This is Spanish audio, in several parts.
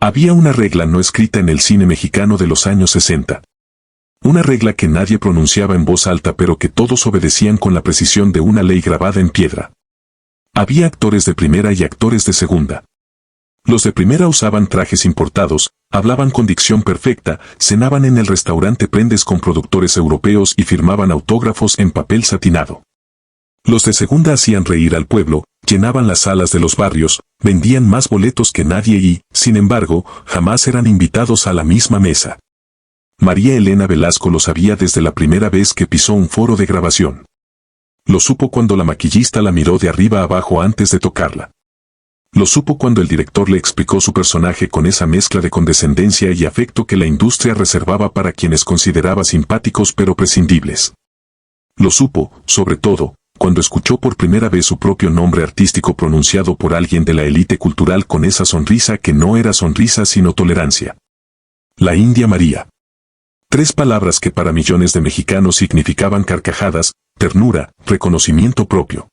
Había una regla no escrita en el cine mexicano de los años 60. Una regla que nadie pronunciaba en voz alta pero que todos obedecían con la precisión de una ley grabada en piedra. Había actores de primera y actores de segunda. Los de primera usaban trajes importados, hablaban con dicción perfecta, cenaban en el restaurante Prendes con productores europeos y firmaban autógrafos en papel satinado. Los de segunda hacían reír al pueblo, llenaban las salas de los barrios, vendían más boletos que nadie y, sin embargo, jamás eran invitados a la misma mesa. María Elena Velasco lo sabía desde la primera vez que pisó un foro de grabación. Lo supo cuando la maquillista la miró de arriba a abajo antes de tocarla. Lo supo cuando el director le explicó su personaje con esa mezcla de condescendencia y afecto que la industria reservaba para quienes consideraba simpáticos pero prescindibles. Lo supo, sobre todo, cuando escuchó por primera vez su propio nombre artístico pronunciado por alguien de la élite cultural con esa sonrisa que no era sonrisa sino tolerancia. La India María. 3 palabras que para millones de mexicanos significaban carcajadas, ternura, reconocimiento propio.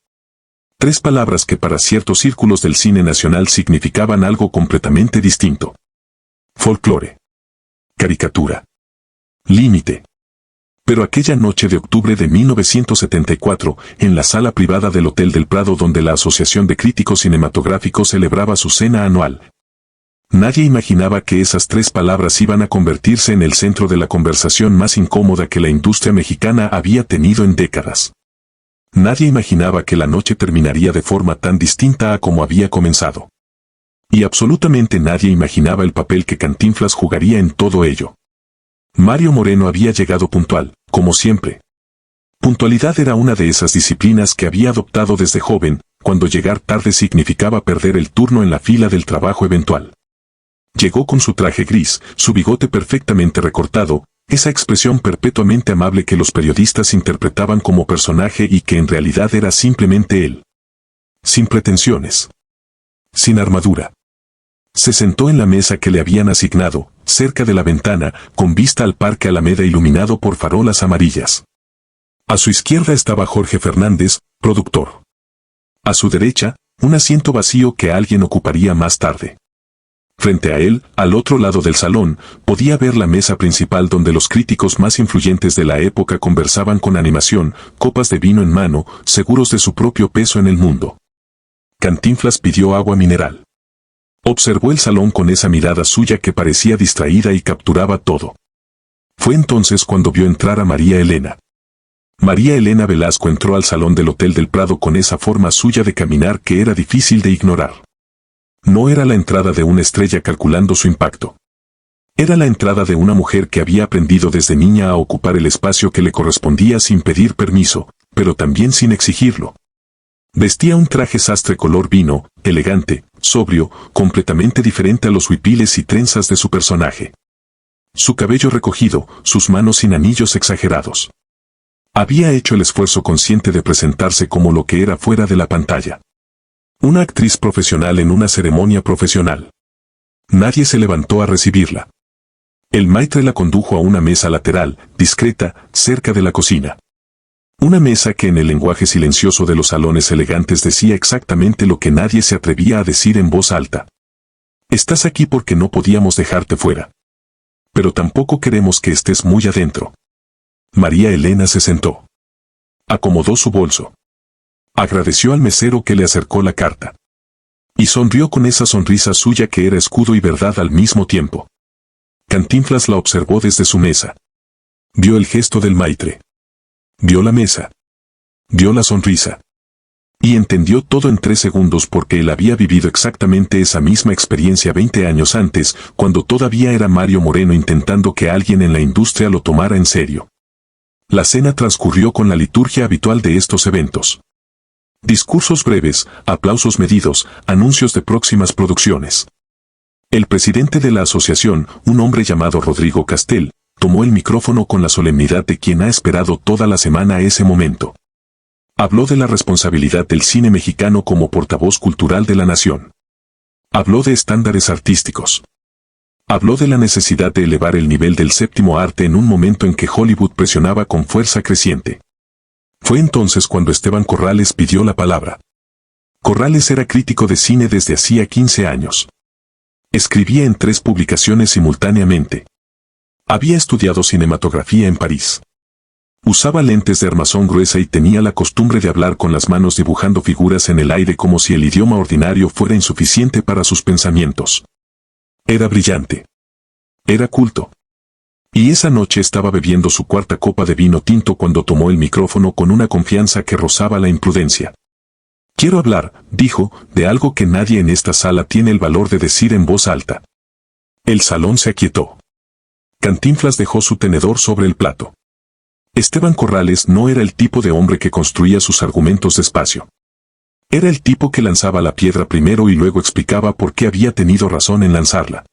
3 palabras que para ciertos círculos del cine nacional significaban algo completamente distinto. Folclore. Caricatura. Límite. Pero aquella noche de octubre de 1974, en la sala privada del Hotel del Prado donde la Asociación de Críticos Cinematográficos celebraba su cena anual, nadie imaginaba que esas 3 palabras iban a convertirse en el centro de la conversación más incómoda que la industria mexicana había tenido en décadas. Nadie imaginaba que la noche terminaría de forma tan distinta a como había comenzado. Y absolutamente nadie imaginaba el papel que Cantinflas jugaría en todo ello. Mario Moreno había llegado puntual, como siempre. Puntualidad era una de esas disciplinas que había adoptado desde joven, cuando llegar tarde significaba perder el turno en la fila del trabajo eventual. Llegó con su traje gris, su bigote perfectamente recortado, esa expresión perpetuamente amable que los periodistas interpretaban como personaje y que en realidad era simplemente él. Sin pretensiones. Sin armadura. Se sentó en la mesa que le habían asignado, cerca de la ventana, con vista al Parque Alameda iluminado por farolas amarillas. A su izquierda estaba Jorge Fernández, productor. A su derecha, un asiento vacío que alguien ocuparía más tarde. Frente a él, al otro lado del salón, podía ver la mesa principal donde los críticos más influyentes de la época conversaban con animación, copas de vino en mano, seguros de su propio peso en el mundo. Cantinflas pidió agua mineral. Observó el salón con esa mirada suya que parecía distraída y capturaba todo. Fue entonces cuando vio entrar a María Elena. María Elena Velasco entró al salón del Hotel del Prado con esa forma suya de caminar que era difícil de ignorar. No era la entrada de una estrella calculando su impacto. Era la entrada de una mujer que había aprendido desde niña a ocupar el espacio que le correspondía sin pedir permiso, pero también sin exigirlo. Vestía un traje sastre color vino, elegante, sobrio, completamente diferente a los huipiles y trenzas de su personaje. Su cabello recogido, sus manos sin anillos exagerados. Había hecho el esfuerzo consciente de presentarse como lo que era fuera de la pantalla. Una actriz profesional en una ceremonia profesional. Nadie se levantó a recibirla. El maitre la condujo a una mesa lateral, discreta, cerca de la cocina. Una mesa que en el lenguaje silencioso de los salones elegantes decía exactamente lo que nadie se atrevía a decir en voz alta. Estás aquí porque no podíamos dejarte fuera. Pero tampoco queremos que estés muy adentro. María Elena se sentó. Acomodó su bolso. Agradeció al mesero que le acercó la carta. Y sonrió con esa sonrisa suya que era escudo y verdad al mismo tiempo. Cantinflas la observó desde su mesa. Vio el gesto del maitre. Vio la mesa. Vio la sonrisa. Y entendió todo en 3 segundos porque él había vivido exactamente esa misma experiencia 20 años antes, cuando todavía era Mario Moreno intentando que alguien en la industria lo tomara en serio. La cena transcurrió con la liturgia habitual de estos eventos. Discursos breves, aplausos medidos, anuncios de próximas producciones. El presidente de la asociación, un hombre llamado Rodrigo Castel, tomó el micrófono con la solemnidad de quien ha esperado toda la semana ese momento. Habló de la responsabilidad del cine mexicano como portavoz cultural de la nación. Habló de estándares artísticos. Habló de la necesidad de elevar el nivel del séptimo arte en un momento en que Hollywood presionaba con fuerza creciente. Fue entonces cuando Esteban Corrales pidió la palabra. Corrales era crítico de cine desde hacía 15 años. Escribía en 3 publicaciones simultáneamente. Había estudiado cinematografía en París. Usaba lentes de armazón gruesa y tenía la costumbre de hablar con las manos dibujando figuras en el aire como si el idioma ordinario fuera insuficiente para sus pensamientos. Era brillante. Era culto. Y esa noche estaba bebiendo su 4ª copa de vino tinto cuando tomó el micrófono con una confianza que rozaba la imprudencia. Quiero hablar, dijo, de algo que nadie en esta sala tiene el valor de decir en voz alta. El salón se aquietó. Cantinflas dejó su tenedor sobre el plato. Esteban Corrales no era el tipo de hombre que construía sus argumentos despacio. Era el tipo que lanzaba la piedra primero y luego explicaba por qué había tenido razón en lanzarla.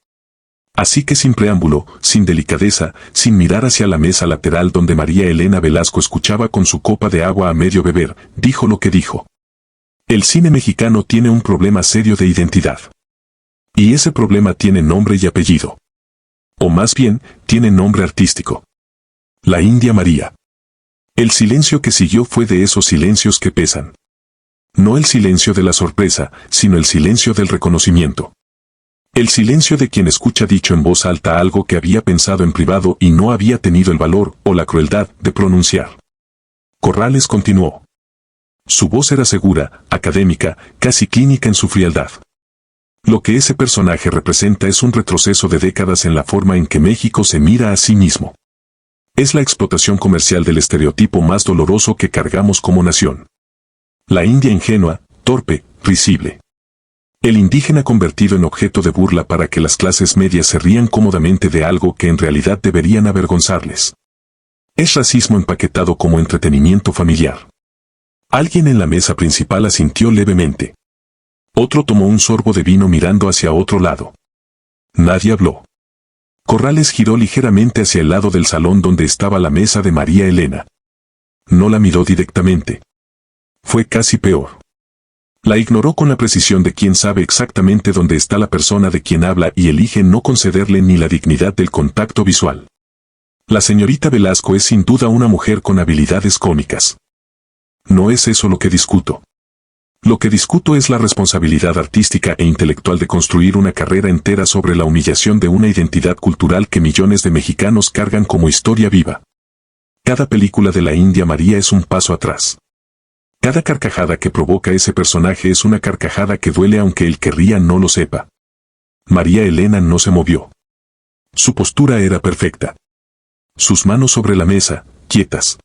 Así que sin preámbulo, sin delicadeza, sin mirar hacia la mesa lateral donde María Elena Velasco escuchaba con su copa de agua a medio beber, dijo lo que dijo. El cine mexicano tiene un problema serio de identidad. Y ese problema tiene nombre y apellido. O más bien, tiene nombre artístico. La India María. El silencio que siguió fue de esos silencios que pesan. No el silencio de la sorpresa, sino el silencio del reconocimiento. El silencio de quien escucha dicho en voz alta algo que había pensado en privado y no había tenido el valor o la crueldad de pronunciar. Corrales continuó. Su voz era segura, académica, casi clínica en su frialdad. Lo que ese personaje representa es un retroceso de décadas en la forma en que México se mira a sí mismo. Es la explotación comercial del estereotipo más doloroso que cargamos como nación. La India ingenua, torpe, risible. El indígena convertido en objeto de burla para que las clases medias se rían cómodamente de algo que en realidad deberían avergonzarles. Es racismo empaquetado como entretenimiento familiar. Alguien en la mesa principal asintió levemente. Otro tomó un sorbo de vino mirando hacia otro lado. Nadie habló. Corrales giró ligeramente hacia el lado del salón donde estaba la mesa de María Elena. No la miró directamente. Fue casi peor. La ignoró con la precisión de quien sabe exactamente dónde está la persona de quien habla y elige no concederle ni la dignidad del contacto visual. La señorita Velasco es sin duda una mujer con habilidades cómicas. No es eso lo que discuto. Lo que discuto es la responsabilidad artística e intelectual de construir una carrera entera sobre la humillación de una identidad cultural que millones de mexicanos cargan como historia viva. Cada película de la India María es un paso atrás. Cada carcajada que provoca ese personaje es una carcajada que duele aunque él querría no lo sepa. María Elena no se movió. Su postura era perfecta. Sus manos sobre la mesa, quietas.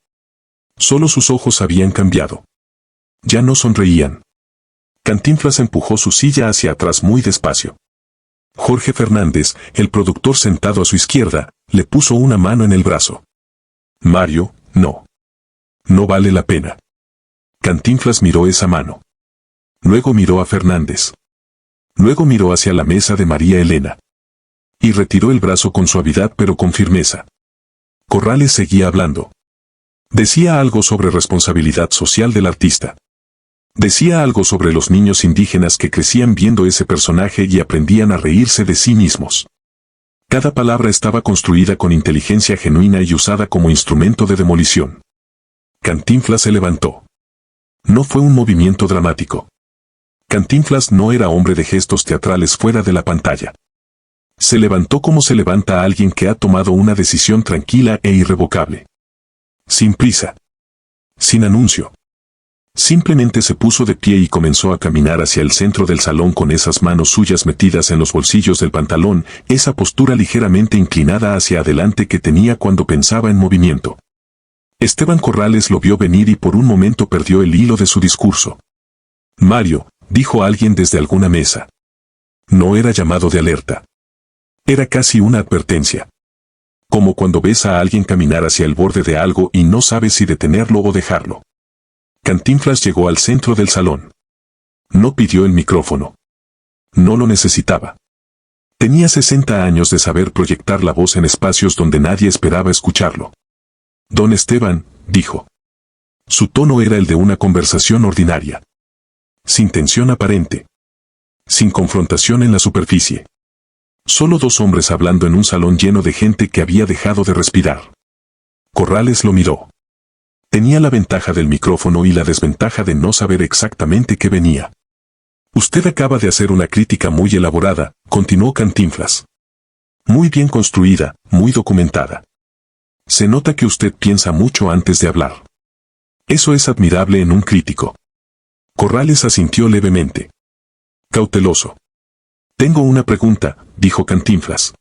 Solo sus ojos habían cambiado. Ya no sonreían. Cantinflas empujó su silla hacia atrás muy despacio. Jorge Fernández, el productor sentado a su izquierda, le puso una mano en el brazo. Mario, no. No vale la pena. Cantinflas miró esa mano. Luego miró a Fernández. Luego miró hacia la mesa de María Elena. Y retiró el brazo con suavidad pero con firmeza. Corrales seguía hablando. Decía algo sobre responsabilidad social del artista. Decía algo sobre los niños indígenas que crecían viendo ese personaje y aprendían a reírse de sí mismos. Cada palabra estaba construida con inteligencia genuina y usada como instrumento de demolición. Cantinflas se levantó. No fue un movimiento dramático. Cantinflas no era hombre de gestos teatrales fuera de la pantalla. Se levantó como se levanta a alguien que ha tomado una decisión tranquila e irrevocable. Sin prisa. Sin anuncio. Simplemente se puso de pie y comenzó a caminar hacia el centro del salón con esas manos suyas metidas en los bolsillos del pantalón, esa postura ligeramente inclinada hacia adelante que tenía cuando pensaba en movimiento. Esteban Corrales lo vio venir y por un momento perdió el hilo de su discurso. Mario, dijo alguien desde alguna mesa. No era llamado de alerta. Era casi una advertencia. Como cuando ves a alguien caminar hacia el borde de algo y no sabes si detenerlo o dejarlo. Cantinflas llegó al centro del salón. No pidió el micrófono. No lo necesitaba. Tenía 60 años de saber proyectar la voz en espacios donde nadie esperaba escucharlo. Don Esteban, dijo. Su tono era el de una conversación ordinaria. Sin tensión aparente. Sin confrontación en la superficie. Solo 2 hombres hablando en un salón lleno de gente que había dejado de respirar. Corrales lo miró. Tenía la ventaja del micrófono y la desventaja de no saber exactamente qué venía. Usted acaba de hacer una crítica muy elaborada, continuó Cantinflas. Muy bien construida, muy documentada. Se nota que usted piensa mucho antes de hablar. Eso es admirable en un crítico. Corrales asintió levemente. Cauteloso. Tengo una pregunta, dijo Cantinflas.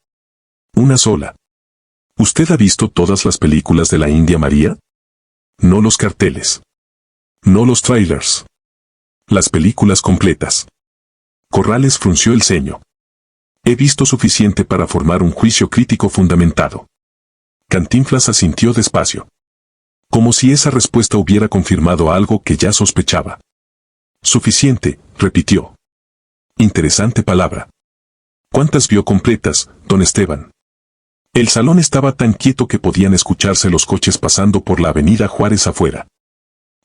Una sola. ¿Usted ha visto todas las películas de la India María? No los carteles. No los trailers. Las películas completas. Corrales frunció el ceño. He visto suficiente para formar un juicio crítico fundamentado. Cantinflas asintió despacio. Como si esa respuesta hubiera confirmado algo que ya sospechaba. Suficiente, repitió. Interesante palabra. ¿Cuántas vio completas, don Esteban? El salón estaba tan quieto que podían escucharse los coches pasando por la avenida Juárez afuera.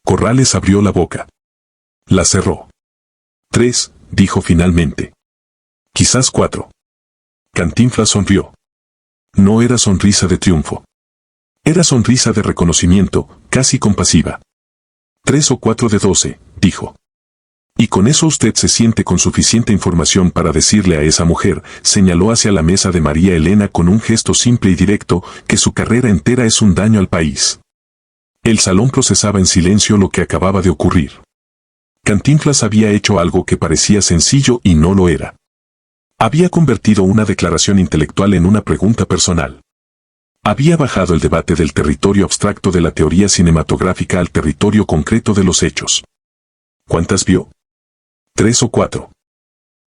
Corrales abrió la boca. La cerró. 3, dijo finalmente. Quizás 4. Cantinflas sonrió. No era sonrisa de triunfo. Era sonrisa de reconocimiento, casi compasiva. 3 o 4 de 12, dijo. Y con eso usted se siente con suficiente información para decirle a esa mujer, señaló hacia la mesa de María Elena con un gesto simple y directo, que su carrera entera es un daño al país. El salón procesaba en silencio lo que acababa de ocurrir. Cantinflas había hecho algo que parecía sencillo y no lo era. Había convertido una declaración intelectual en una pregunta personal. Había bajado el debate del territorio abstracto de la teoría cinematográfica al territorio concreto de los hechos. ¿Cuántas vio? 3 o 4.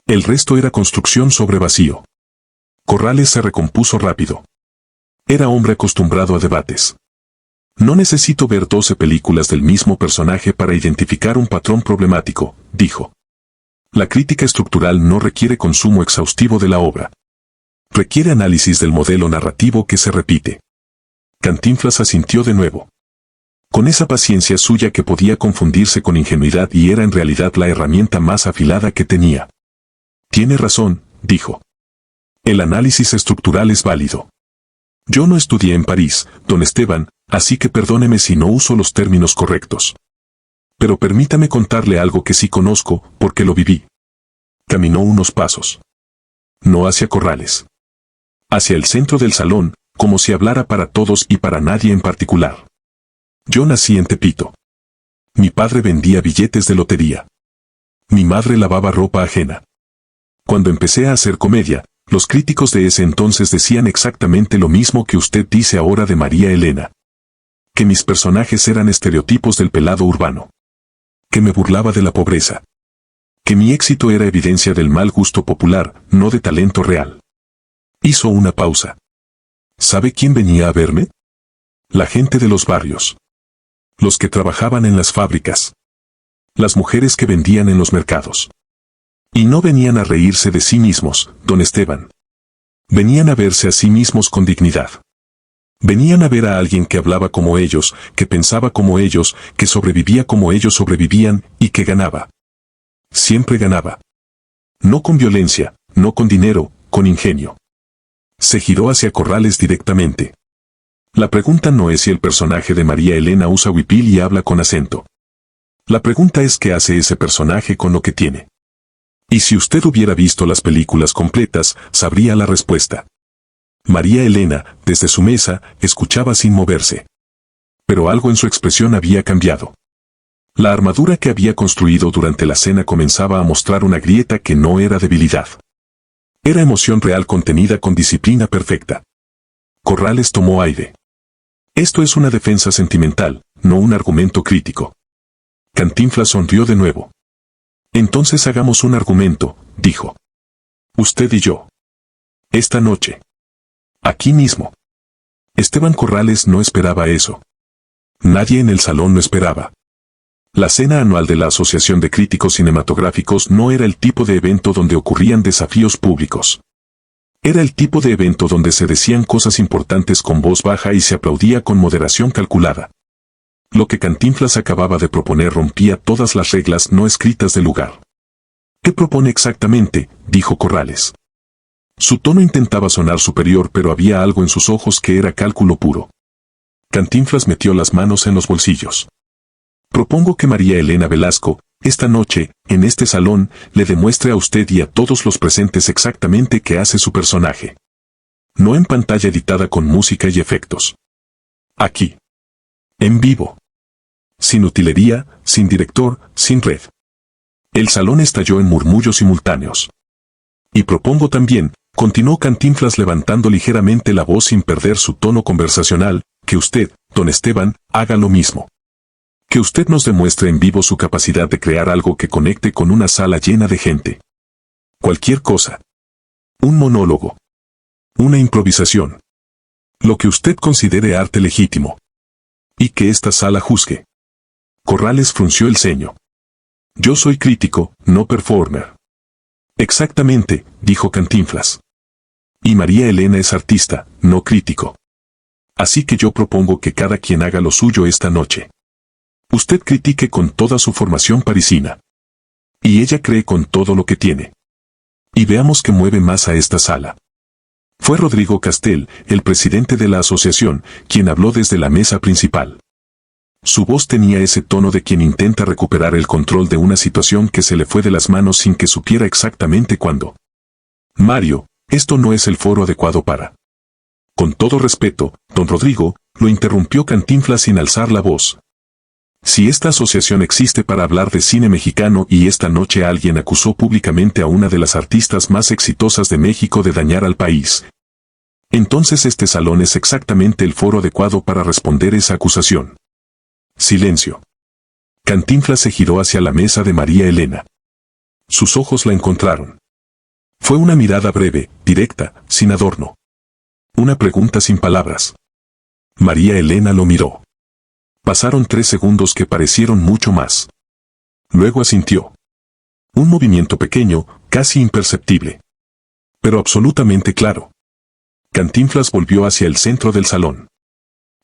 El resto era construcción sobre vacío. Corrales se recompuso rápido. Era hombre acostumbrado a debates. No necesito ver 12 películas del mismo personaje para identificar un patrón problemático, dijo. La crítica estructural no requiere consumo exhaustivo de la obra. Requiere análisis del modelo narrativo que se repite. Cantinflas asintió de nuevo. Con esa paciencia suya que podía confundirse con ingenuidad y era en realidad la herramienta más afilada que tenía. Tiene razón, dijo. El análisis estructural es válido. Yo no estudié en París, don Esteban, así que perdóneme si no uso los términos correctos. Pero permítame contarle algo que sí conozco, porque lo viví. Caminó unos pasos. No hacia Corrales. Hacia el centro del salón, como si hablara para todos y para nadie en particular. Yo nací en Tepito. Mi padre vendía billetes de lotería. Mi madre lavaba ropa ajena. Cuando empecé a hacer comedia, los críticos de ese entonces decían exactamente lo mismo que usted dice ahora de María Elena. Que mis personajes eran estereotipos del pelado urbano. Que me burlaba de la pobreza. Que mi éxito era evidencia del mal gusto popular, no de talento real. Hizo una pausa. ¿Sabe quién venía a verme? La gente de los barrios. Los que trabajaban en las fábricas. Las mujeres que vendían en los mercados. Y no venían a reírse de sí mismos, don Esteban. Venían a verse a sí mismos con dignidad. Venían a ver a alguien que hablaba como ellos, que pensaba como ellos, que sobrevivía como ellos sobrevivían, y que ganaba. Siempre ganaba. No con violencia, no con dinero, con ingenio. Se giró hacia Corrales directamente. La pregunta no es si el personaje de María Elena usa huipil y habla con acento. La pregunta es qué hace ese personaje con lo que tiene. Y si usted hubiera visto las películas completas, sabría la respuesta. María Elena, desde su mesa, escuchaba sin moverse. Pero algo en su expresión había cambiado. La armadura que había construido durante la cena comenzaba a mostrar una grieta que no era debilidad. Era emoción real contenida con disciplina perfecta. Corrales tomó aire. Esto es una defensa sentimental, no un argumento crítico. Cantinflas sonrió de nuevo. Entonces hagamos un argumento, dijo. Usted y yo. Esta noche. Aquí mismo. Esteban Corrales no esperaba eso. Nadie en el salón lo esperaba. La cena anual de la Asociación de Críticos Cinematográficos no era el tipo de evento donde ocurrían desafíos públicos. Era el tipo de evento donde se decían cosas importantes con voz baja y se aplaudía con moderación calculada. Lo que Cantinflas acababa de proponer rompía todas las reglas no escritas del lugar. ¿Qué propone exactamente?, dijo Corrales. Su tono intentaba sonar superior, pero había algo en sus ojos que era cálculo puro. Cantinflas metió las manos en los bolsillos. Propongo que María Elena Velasco, esta noche, en este salón, le demuestre a usted y a todos los presentes exactamente qué hace su personaje. No en pantalla editada con música y efectos. Aquí. En vivo. Sin utilería, sin director, sin red. El salón estalló en murmullos simultáneos. Y propongo también, continuó Cantinflas levantando ligeramente la voz sin perder su tono conversacional, que usted, don Esteban, haga lo mismo. Que usted nos demuestre en vivo su capacidad de crear algo que conecte con una sala llena de gente. Cualquier cosa. Un monólogo. Una improvisación. Lo que usted considere arte legítimo. Y que esta sala juzgue. Corrales frunció el ceño. Yo soy crítico, no performer. Exactamente, dijo Cantinflas. Y María Elena es artista, no crítico. Así que yo propongo que cada quien haga lo suyo esta noche. Usted critique con toda su formación parisina. Y ella cree con todo lo que tiene. Y veamos qué mueve más a esta sala. Fue Rodrigo Castel, el presidente de la asociación, quien habló desde la mesa principal. Su voz tenía ese tono de quien intenta recuperar el control de una situación que se le fue de las manos sin que supiera exactamente cuándo. Mario, esto no es el foro adecuado para... Con todo respeto, don Rodrigo, lo interrumpió Cantinflas sin alzar la voz. Si esta asociación existe para hablar de cine mexicano y esta noche alguien acusó públicamente a una de las artistas más exitosas de México de dañar al país, entonces este salón es exactamente el foro adecuado para responder esa acusación. Silencio. Cantinflas se giró hacia la mesa de María Elena. Sus ojos la encontraron. Fue una mirada breve, directa, sin adorno. Una pregunta sin palabras. María Elena lo miró. Pasaron 3 segundos que parecieron mucho más. Luego asintió. Un movimiento pequeño, casi imperceptible. Pero absolutamente claro. Cantinflas volvió hacia el centro del salón.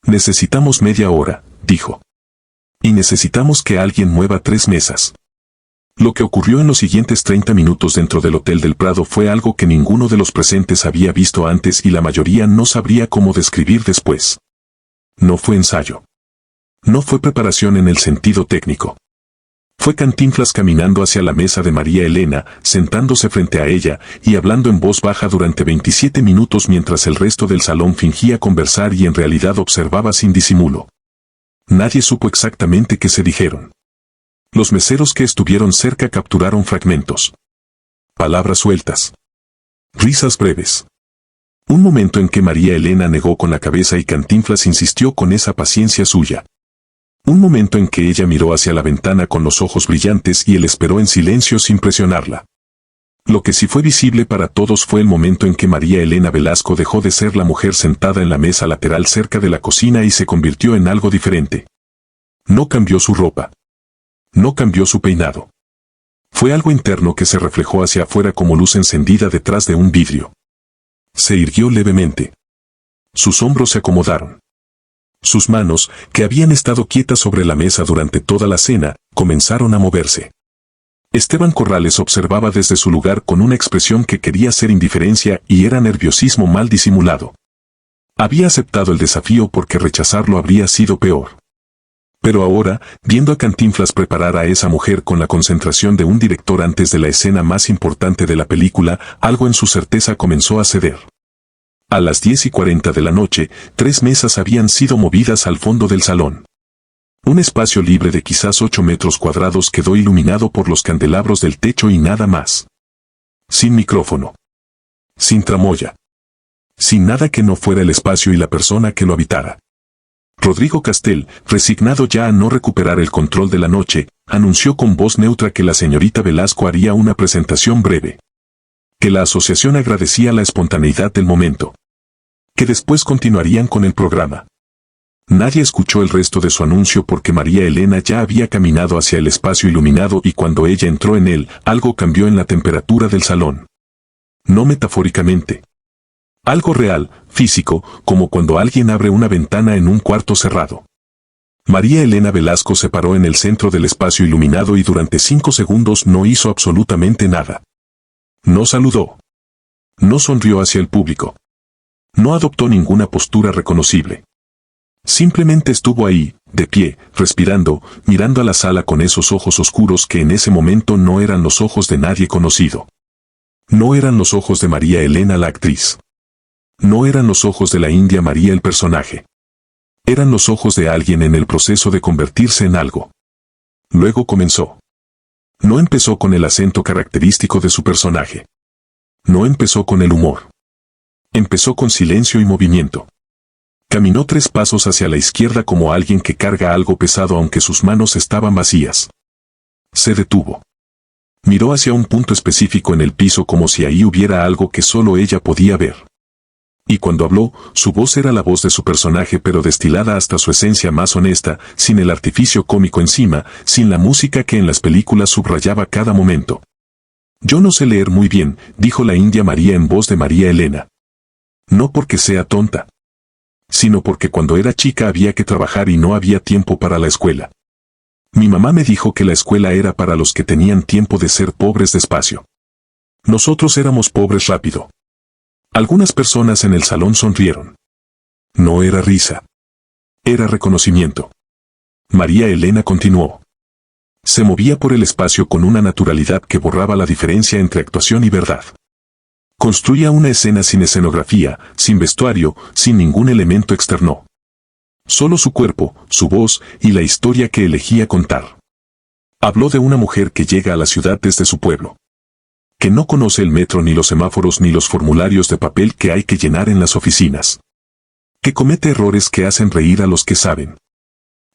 Necesitamos media hora, dijo. Y necesitamos que alguien mueva 3 mesas. Lo que ocurrió en los siguientes 30 minutos dentro del Hotel del Prado fue algo que ninguno de los presentes había visto antes y la mayoría no sabría cómo describir después. No fue ensayo. No fue preparación en el sentido técnico. Fue Cantinflas caminando hacia la mesa de María Elena, sentándose frente a ella y hablando en voz baja durante 27 minutos mientras el resto del salón fingía conversar y en realidad observaba sin disimulo. Nadie supo exactamente qué se dijeron. Los meseros que estuvieron cerca capturaron fragmentos. Palabras sueltas. Risas breves. Un momento en que María Elena negó con la cabeza y Cantinflas insistió con esa paciencia suya. Un momento en que ella miró hacia la ventana con los ojos brillantes y él esperó en silencio sin presionarla. Lo que sí fue visible para todos fue el momento en que María Elena Velasco dejó de ser la mujer sentada en la mesa lateral cerca de la cocina y se convirtió en algo diferente. No cambió su ropa. No cambió su peinado. Fue algo interno que se reflejó hacia afuera como luz encendida detrás de un vidrio. Se irguió levemente. Sus hombros se acomodaron. Sus manos, que habían estado quietas sobre la mesa durante toda la cena, comenzaron a moverse. Esteban Corrales observaba desde su lugar con una expresión que quería ser indiferencia y era nerviosismo mal disimulado. Había aceptado el desafío porque rechazarlo habría sido peor. Pero ahora, viendo a Cantinflas preparar a esa mujer con la concentración de un director antes de la escena más importante de la película, algo en su certeza comenzó a ceder. A las 10:40 de la noche, 3 mesas habían sido movidas al fondo del salón. Un espacio libre de quizás 8 metros cuadrados quedó iluminado por los candelabros del techo y nada más. Sin micrófono. Sin tramoya. Sin nada que no fuera el espacio y la persona que lo habitara. Rodrigo Castel, resignado ya a no recuperar el control de la noche, anunció con voz neutra que la señorita Velasco haría una presentación breve. Que la asociación agradecía la espontaneidad del momento. Que después continuarían con el programa. Nadie escuchó el resto de su anuncio porque María Elena ya había caminado hacia el espacio iluminado y cuando ella entró en él, algo cambió en la temperatura del salón. No metafóricamente. Algo real, físico, como cuando alguien abre una ventana en un cuarto cerrado. María Elena Velasco se paró en el centro del espacio iluminado y durante 5 segundos no hizo absolutamente nada. No saludó. No sonrió hacia el público. No adoptó ninguna postura reconocible. Simplemente estuvo ahí, de pie, respirando, mirando a la sala con esos ojos oscuros que en ese momento no eran los ojos de nadie conocido. No eran los ojos de María Elena la actriz. No eran los ojos de la India María el personaje. Eran los ojos de alguien en el proceso de convertirse en algo. Luego comenzó. No empezó con el acento característico de su personaje. No empezó con el humor. Empezó con silencio y movimiento. Caminó 3 pasos hacia la izquierda como alguien que carga algo pesado aunque sus manos estaban vacías. Se detuvo. Miró hacia un punto específico en el piso como si ahí hubiera algo que solo ella podía ver. Y cuando habló, su voz era la voz de su personaje pero destilada hasta su esencia más honesta, sin el artificio cómico encima, sin la música que en las películas subrayaba cada momento. «Yo no sé leer muy bien», dijo la India María en voz de María Elena. No porque sea tonta, sino porque cuando era chica había que trabajar y no había tiempo para la escuela. Mi mamá me dijo que la escuela era para los que tenían tiempo de ser pobres despacio. Nosotros éramos pobres rápido. Algunas personas en el salón sonrieron. No era risa. Era reconocimiento. María Elena continuó. Se movía por el espacio con una naturalidad que borraba la diferencia entre actuación y verdad. Construía una escena sin escenografía, sin vestuario, sin ningún elemento externo. Solo su cuerpo, su voz y la historia que elegía contar. Habló de una mujer que llega a la ciudad desde su pueblo. Que no conoce el metro ni los semáforos ni los formularios de papel que hay que llenar en las oficinas. Que comete errores que hacen reír a los que saben.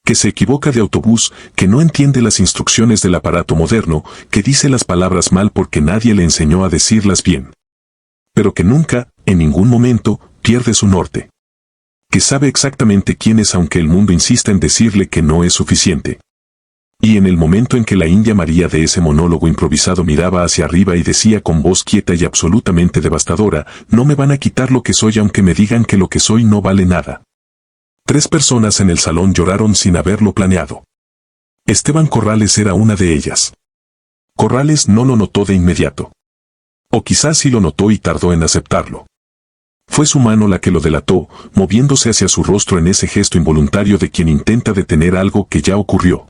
Que se equivoca de autobús, que no entiende las instrucciones del aparato moderno, que dice las palabras mal porque nadie le enseñó a decirlas bien. Pero que nunca, en ningún momento, pierde su norte. Que sabe exactamente quién es aunque el mundo insista en decirle que no es suficiente. Y en el momento en que la India María de ese monólogo improvisado miraba hacia arriba y decía con voz quieta y absolutamente devastadora, no me van a quitar lo que soy aunque me digan que lo que soy no vale nada. 3 personas en el salón lloraron sin haberlo planeado. Esteban Corrales era una de ellas. Corrales no lo notó de inmediato. O quizás sí lo notó y tardó en aceptarlo. Fue su mano la que lo delató, moviéndose hacia su rostro en ese gesto involuntario de quien intenta detener algo que ya ocurrió.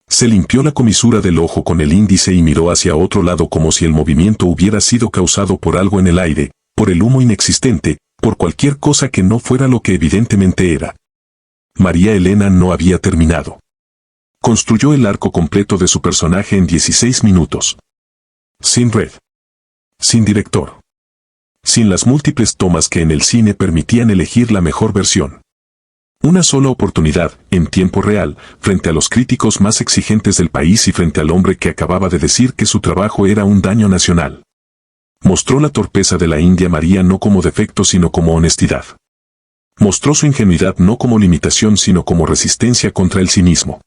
Se limpió la comisura del ojo con el índice y miró hacia otro lado como si el movimiento hubiera sido causado por algo en el aire, por el humo inexistente, por cualquier cosa que no fuera lo que evidentemente era. María Elena no había terminado. Construyó el arco completo de su personaje en 16 minutos. Sin red. Sin director. Sin las múltiples tomas que en el cine permitían elegir la mejor versión. Una sola oportunidad, en tiempo real, frente a los críticos más exigentes del país y frente al hombre que acababa de decir que su trabajo era un daño nacional. Mostró la torpeza de la India María no como defecto sino como honestidad. Mostró su ingenuidad no como limitación sino como resistencia contra el cinismo.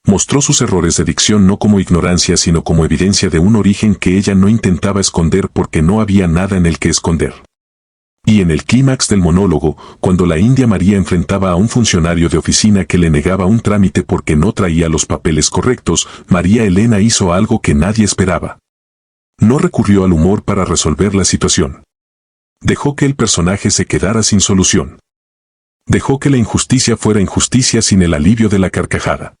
Mostró sus errores de dicción no como ignorancia sino como evidencia de un origen que ella no intentaba esconder porque no había nada en el que esconder. Y en el clímax del monólogo, cuando la India María enfrentaba a un funcionario de oficina que le negaba un trámite porque no traía los papeles correctos, María Elena hizo algo que nadie esperaba. No recurrió al humor para resolver la situación. Dejó que el personaje se quedara sin solución. Dejó que la injusticia fuera injusticia sin el alivio de la carcajada.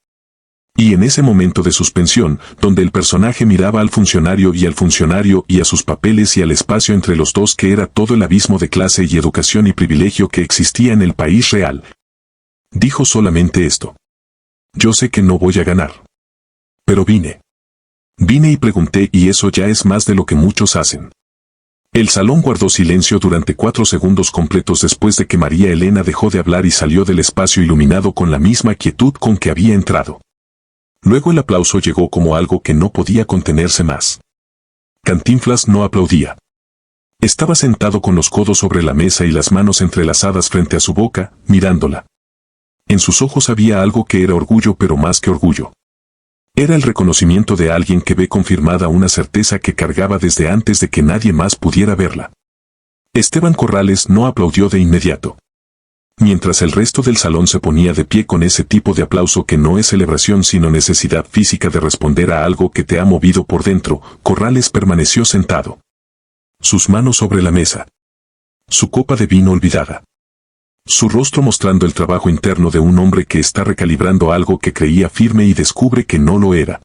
Y en ese momento de suspensión, donde el personaje miraba al funcionario y a sus papeles y al espacio entre los dos que era todo el abismo de clase y educación y privilegio que existía en el país real, dijo solamente esto. Yo sé que no voy a ganar. Pero vine. Vine y pregunté y eso ya es más de lo que muchos hacen. El salón guardó silencio durante 4 segundos completos después de que María Elena dejó de hablar y salió del espacio iluminado con la misma quietud con que había entrado. Luego el aplauso llegó como algo que no podía contenerse más. Cantinflas no aplaudía. Estaba sentado con los codos sobre la mesa y las manos entrelazadas frente a su boca, mirándola. En sus ojos había algo que era orgullo pero más que orgullo. Era el reconocimiento de alguien que ve confirmada una certeza que cargaba desde antes de que nadie más pudiera verla. Esteban Corrales no aplaudió de inmediato. Mientras el resto del salón se ponía de pie con ese tipo de aplauso que no es celebración sino necesidad física de responder a algo que te ha movido por dentro, Corrales permaneció sentado. Sus manos sobre la mesa. Su copa de vino olvidada. su rostro mostrando el trabajo interno de un hombre que está recalibrando algo que creía firme y descubre que no lo era.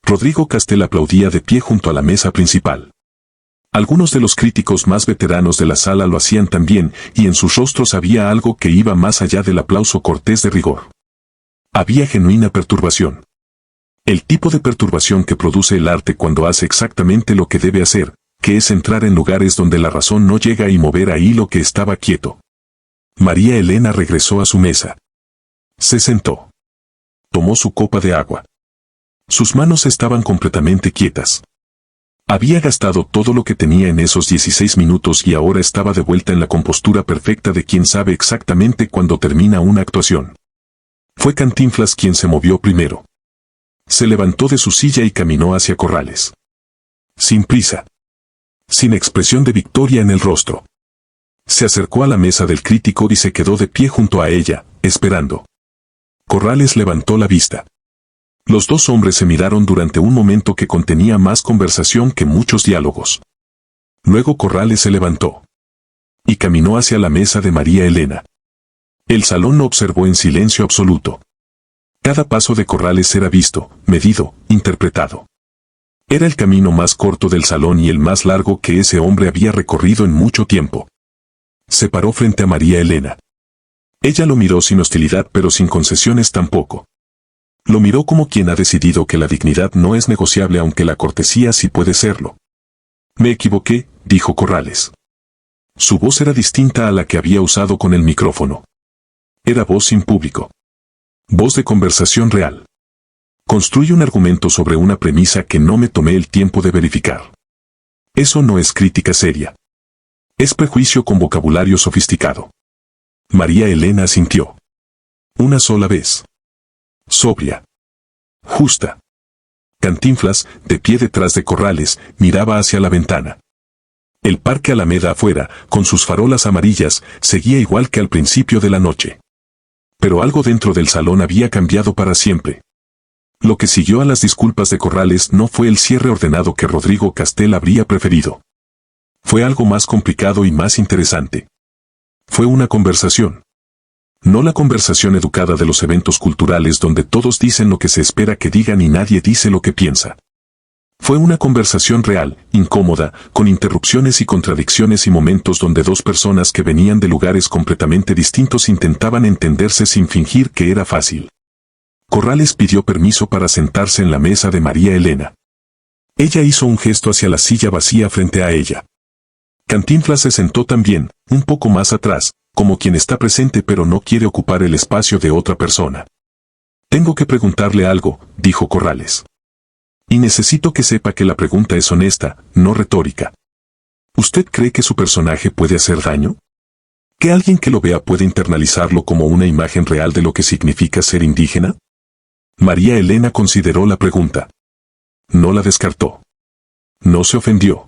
Rodrigo Castel aplaudía de pie junto a la mesa principal. Algunos de los críticos más veteranos de la sala lo hacían también, y en sus rostros había algo que iba más allá del aplauso cortés de rigor. Había genuina perturbación. El tipo de perturbación que produce el arte cuando hace exactamente lo que debe hacer, que es entrar en lugares donde la razón no llega y mover ahí lo que estaba quieto. María Elena regresó a su mesa. Se sentó. Tomó su copa de agua. Sus manos estaban completamente quietas. Había gastado todo lo que tenía en esos 16 minutos y ahora estaba de vuelta en la compostura perfecta de quien sabe exactamente cuándo termina una actuación. Fue Cantinflas quien se movió primero. Se levantó de su silla y caminó hacia Corrales. Sin prisa. Sin expresión de victoria en el rostro. Se acercó a la mesa del crítico y se quedó de pie junto a ella, esperando. Corrales levantó la vista. Los dos hombres se miraron durante un momento que contenía más conversación que muchos diálogos. Luego Corrales se levantó. Y caminó hacia la mesa de María Elena. El salón lo observó en silencio absoluto. Cada paso de Corrales era visto, medido, interpretado. Era el camino más corto del salón y el más largo que ese hombre había recorrido en mucho tiempo. Se paró frente a María Elena. Ella lo miró sin hostilidad pero sin concesiones tampoco. Lo miró como quien ha decidido que la dignidad no es negociable aunque la cortesía sí puede serlo. Me equivoqué, dijo Corrales. Su voz era distinta a la que había usado con el micrófono. Era voz sin público. Voz de conversación real. Construye un argumento sobre una premisa que no me tomé el tiempo de verificar. Eso no es crítica seria. Es prejuicio con vocabulario sofisticado. María Elena asintió. Una sola vez. Sobria. Justa. Cantinflas, de pie detrás de Corrales, miraba hacia la ventana. El parque Alameda afuera, con sus farolas amarillas, seguía igual que al principio de la noche. Pero algo dentro del salón había cambiado para siempre. Lo que siguió a las disculpas de Corrales no fue el cierre ordenado que Rodrigo Castel habría preferido. Fue algo más complicado y más interesante. Fue una conversación. No la conversación educada de los eventos culturales donde todos dicen lo que se espera que digan y nadie dice lo que piensa. Fue una conversación real, incómoda, con interrupciones y contradicciones y momentos donde dos personas que venían de lugares completamente distintos intentaban entenderse sin fingir que era fácil. Corrales pidió permiso para sentarse en la mesa de María Elena. Ella hizo un gesto hacia la silla vacía frente a ella. Cantinflas se sentó también, un poco más atrás, como quien está presente pero no quiere ocupar el espacio de otra persona. Tengo que preguntarle algo, dijo Corrales. Y necesito que sepa que la pregunta es honesta, no retórica. ¿Usted cree que su personaje puede hacer daño? ¿Que alguien que lo vea puede internalizarlo como una imagen real de lo que significa ser indígena? María Elena consideró la pregunta. No la descartó. No se ofendió.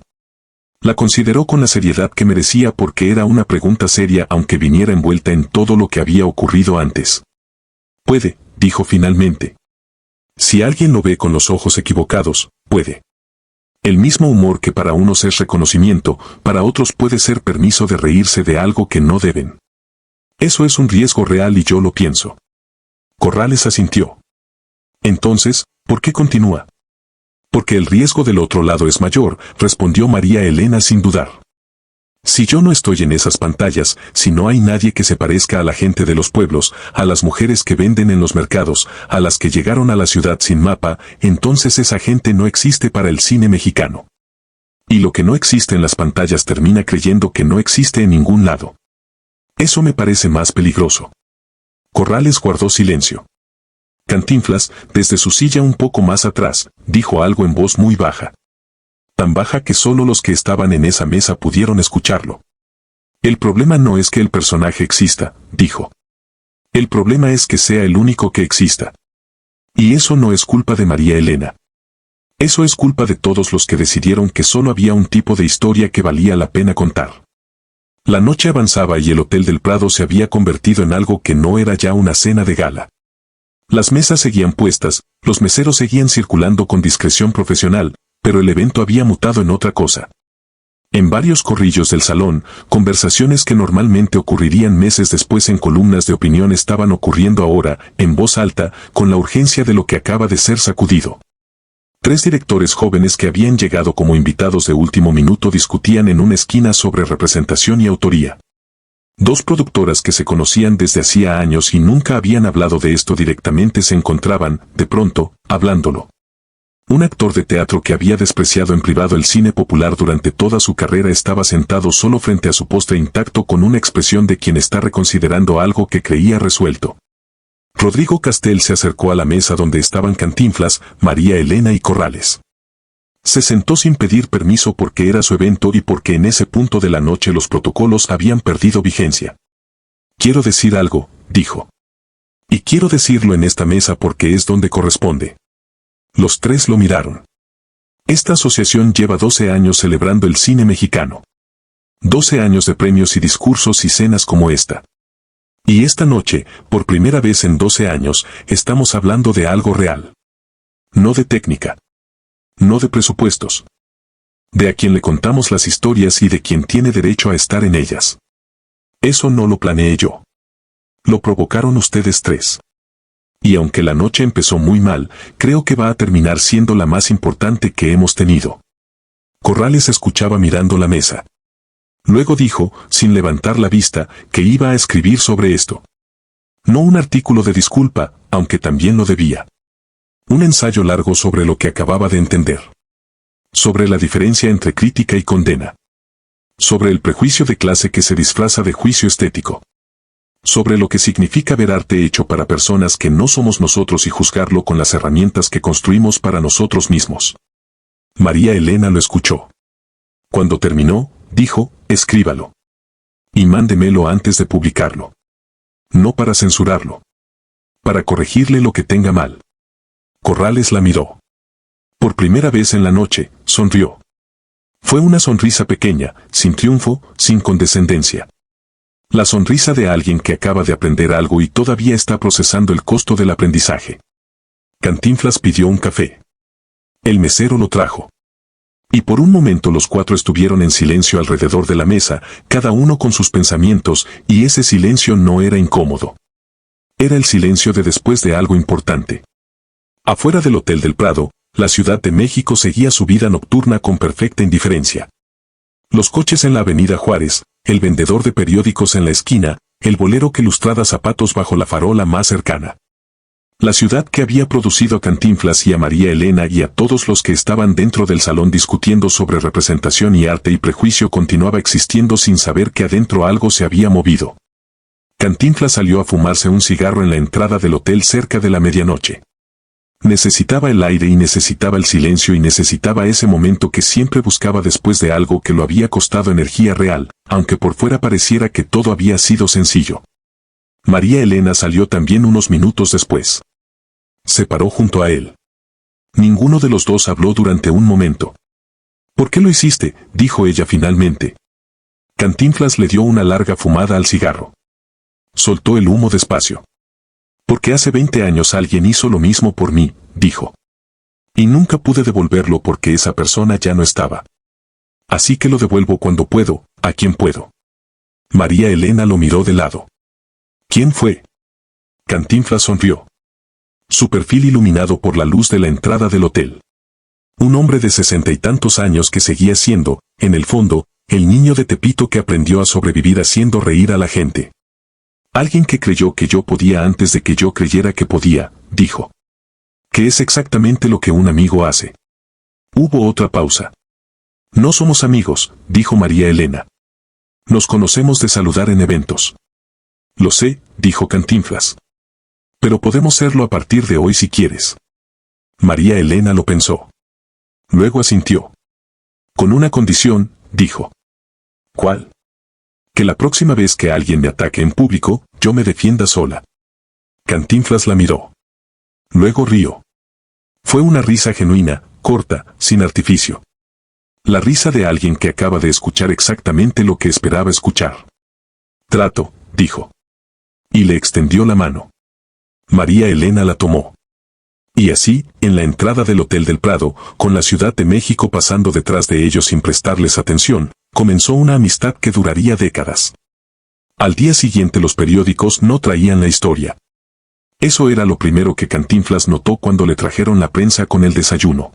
La consideró con la seriedad que merecía porque era una pregunta seria aunque viniera envuelta en todo lo que había ocurrido antes. Puede, dijo finalmente. Si alguien lo ve con los ojos equivocados, puede. El mismo humor que para unos es reconocimiento, para otros puede ser permiso de reírse de algo que no deben. Eso es un riesgo real y yo lo pienso. Corrales asintió. Entonces, ¿por qué continúa? Porque el riesgo del otro lado es mayor, respondió María Elena sin dudar. Si yo no estoy en esas pantallas, si no hay nadie que se parezca a la gente de los pueblos, a las mujeres que venden en los mercados, a las que llegaron a la ciudad sin mapa, entonces esa gente no existe para el cine mexicano. Y lo que no existe en las pantallas termina creyendo que no existe en ningún lado. Eso me parece más peligroso. Corrales guardó silencio. Cantinflas, desde su silla un poco más atrás, dijo algo en voz muy baja. Tan baja que solo los que estaban en esa mesa pudieron escucharlo. El problema no es que el personaje exista, dijo. El problema es que sea el único que exista. Y eso no es culpa de María Elena. Eso es culpa de todos los que decidieron que solo había un tipo de historia que valía la pena contar. La noche avanzaba y el Hotel del Prado se había convertido en algo que no era ya una cena de gala. Las mesas seguían puestas, los meseros seguían circulando con discreción profesional, pero el evento había mutado en otra cosa. En varios corrillos del salón, conversaciones que normalmente ocurrirían meses después en columnas de opinión estaban ocurriendo ahora, en voz alta, con la urgencia de lo que acaba de ser sacudido. 3 directores jóvenes que habían llegado como invitados de último minuto discutían en una esquina sobre representación y autoría. 2 productoras que se conocían desde hacía años y nunca habían hablado de esto directamente se encontraban, de pronto, hablándolo. Un actor de teatro que había despreciado en privado el cine popular durante toda su carrera estaba sentado solo frente a su postre intacto con una expresión de quien está reconsiderando algo que creía resuelto. Rodrigo Castel se acercó a la mesa donde estaban Cantinflas, María Elena y Corrales. Se sentó sin pedir permiso porque era su evento y porque en ese punto de la noche los protocolos habían perdido vigencia. «Quiero decir algo», dijo. «Y quiero decirlo en esta mesa porque es donde corresponde». Los 3 lo miraron. Esta asociación lleva 12 años celebrando el cine mexicano. 12 años de premios y discursos y cenas como esta. Y esta noche, por primera vez en 12 años, estamos hablando de algo real. No de técnica. No de presupuestos. De a quien le contamos las historias y de quien tiene derecho a estar en ellas. Eso no lo planeé yo. Lo provocaron ustedes 3. Y aunque la noche empezó muy mal, creo que va a terminar siendo la más importante que hemos tenido. Corrales escuchaba mirando la mesa. Luego dijo, sin levantar la vista, que iba a escribir sobre esto. No un artículo de disculpa, aunque también lo debía. Un ensayo largo sobre lo que acababa de entender. Sobre la diferencia entre crítica y condena. Sobre el prejuicio de clase que se disfraza de juicio estético. Sobre lo que significa ver arte hecho para personas que no somos nosotros y juzgarlo con las herramientas que construimos para nosotros mismos. María Elena lo escuchó. Cuando terminó, dijo, escríbalo. Y mándemelo antes de publicarlo. No para censurarlo. Para corregirle lo que tenga mal. Corrales la miró. Por primera vez en la noche, sonrió. Fue una sonrisa pequeña, sin triunfo, sin condescendencia. La sonrisa de alguien que acaba de aprender algo y todavía está procesando el costo del aprendizaje. Cantinflas pidió un café. El mesero lo trajo. Y por un momento los 4 estuvieron en silencio alrededor de la mesa, cada uno con sus pensamientos, y ese silencio no era incómodo. Era el silencio de después de algo importante. Afuera del Hotel del Prado, la Ciudad de México seguía su vida nocturna con perfecta indiferencia. Los coches en la Avenida Juárez, el vendedor de periódicos en la esquina, el bolero que lustraba zapatos bajo la farola más cercana. La ciudad que había producido a Cantinflas y a María Elena y a todos los que estaban dentro del salón discutiendo sobre representación y arte y prejuicio continuaba existiendo sin saber que adentro algo se había movido. Cantinflas salió a fumarse un cigarro en la entrada del hotel cerca de la medianoche. Necesitaba el aire y necesitaba el silencio y necesitaba ese momento que siempre buscaba después de algo que lo había costado energía real, aunque por fuera pareciera que todo había sido sencillo. María Elena salió también unos minutos después. Se paró junto a él. Ninguno de los 2 habló durante un momento. ¿Por qué lo hiciste?, dijo ella finalmente. Cantinflas le dio una larga fumada al cigarro. Soltó el humo despacio. Porque hace 20 años alguien hizo lo mismo por mí, dijo. Y nunca pude devolverlo porque esa persona ya no estaba. Así que lo devuelvo cuando puedo, a quien puedo. María Elena lo miró de lado. ¿Quién fue? Cantinflas sonrió. Su perfil iluminado por la luz de la entrada del hotel. Un hombre de 60 y tantos años que seguía siendo, en el fondo, el niño de Tepito que aprendió a sobrevivir haciendo reír a la gente. Alguien que creyó que yo podía antes de que yo creyera que podía, dijo. Que es exactamente lo que un amigo hace. Hubo otra pausa. No somos amigos, dijo María Elena. Nos conocemos de saludar en eventos. Lo sé, dijo Cantinflas. Pero podemos serlo a partir de hoy si quieres. María Elena lo pensó. Luego asintió. Con una condición, dijo. ¿Cuál? Que la próxima vez que alguien me ataque en público, yo me defienda sola. Cantinflas la miró. Luego rió. Fue una risa genuina, corta, sin artificio. La risa de alguien que acaba de escuchar exactamente lo que esperaba escuchar. Trato, dijo. Y le extendió la mano. María Elena la tomó. Y así, en la entrada del Hotel del Prado, con la Ciudad de México pasando detrás de ellos sin prestarles atención, Comenzó una amistad que duraría décadas. Al día siguiente los periódicos no traían la historia. Eso era lo primero que Cantinflas notó cuando le trajeron la prensa con el desayuno.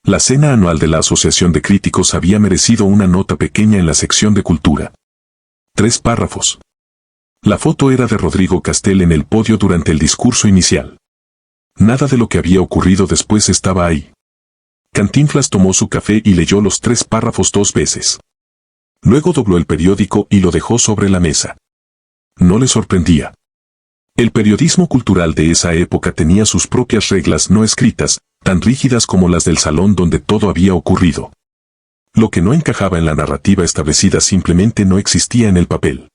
La cena anual de la Asociación de Críticos había merecido una nota pequeña en la sección de cultura. 3 párrafos. La foto era de Rodrigo Castel en el podio durante el discurso inicial. Nada de lo que había ocurrido después estaba ahí. Cantinflas tomó su café y leyó los 3 párrafos 2 veces. Luego dobló el periódico y lo dejó sobre la mesa. No le sorprendía. El periodismo cultural de esa época tenía sus propias reglas no escritas, tan rígidas como las del salón donde todo había ocurrido. Lo que no encajaba en la narrativa establecida simplemente no existía en el papel.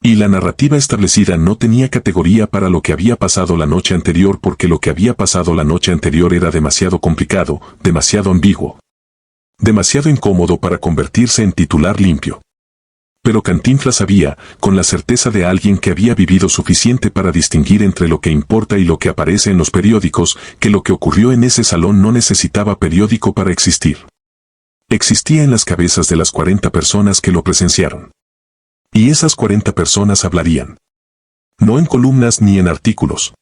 Y la narrativa establecida no tenía categoría para lo que había pasado la noche anterior porque lo que había pasado la noche anterior era demasiado complicado, demasiado ambiguo. Demasiado incómodo para convertirse en titular limpio. Pero Cantinflas sabía, con la certeza de alguien que había vivido suficiente para distinguir entre lo que importa y lo que aparece en los periódicos, que lo que ocurrió en ese salón no necesitaba periódico para existir. Existía en las cabezas de las 40 personas que lo presenciaron. Y esas 40 personas hablarían. No en columnas ni en artículos.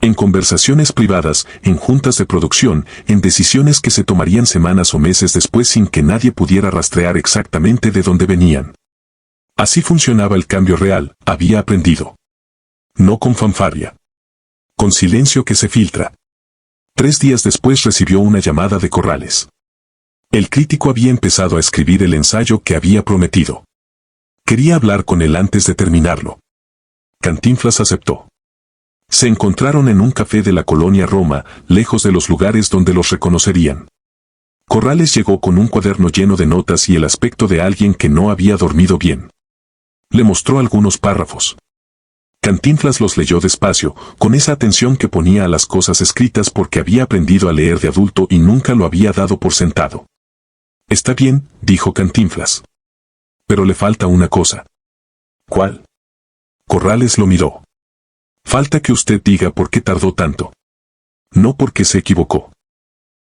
En conversaciones privadas, en juntas de producción, en decisiones que se tomarían semanas o meses después sin que nadie pudiera rastrear exactamente de dónde venían. Así funcionaba el cambio real, había aprendido. No con fanfarria. Con silencio que se filtra. 3 días después recibió una llamada de Corrales. El crítico había empezado a escribir el ensayo que había prometido. Quería hablar con él antes de terminarlo. Cantinflas aceptó. Se encontraron en un café de la colonia Roma, lejos de los lugares donde los reconocerían. Corrales llegó con un cuaderno lleno de notas y el aspecto de alguien que no había dormido bien. Le mostró algunos párrafos. Cantinflas los leyó despacio, con esa atención que ponía a las cosas escritas porque había aprendido a leer de adulto y nunca lo había dado por sentado. Está bien, dijo Cantinflas. Pero le falta una cosa. ¿Cuál? Corrales lo miró. Falta que usted diga por qué tardó tanto. No porque se equivocó.